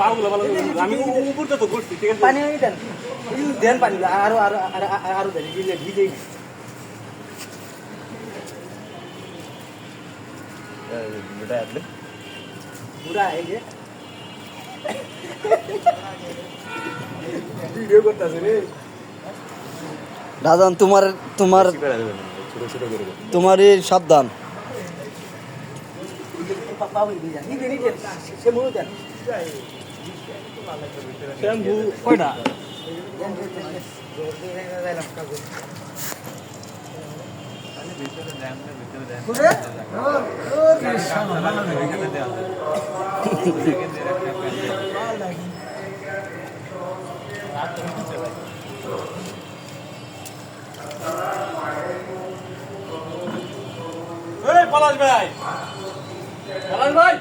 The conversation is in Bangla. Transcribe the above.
পাগুলো ভালো আমি উপরটা তো করছি ঠিক আছে পানি দেন দেন পানি আরো আরো আরো দেন ভিজে এটা আসলে পুরা এই যে ভিডিও করতেছে রে রাজন তোমার তোমার ছোট ছোট করে তোমারই সাবধান পাও ভিজা নিবে নিবে সে মুড়ো দেন শ্যাম্পু কয়টা পলাশ ভাই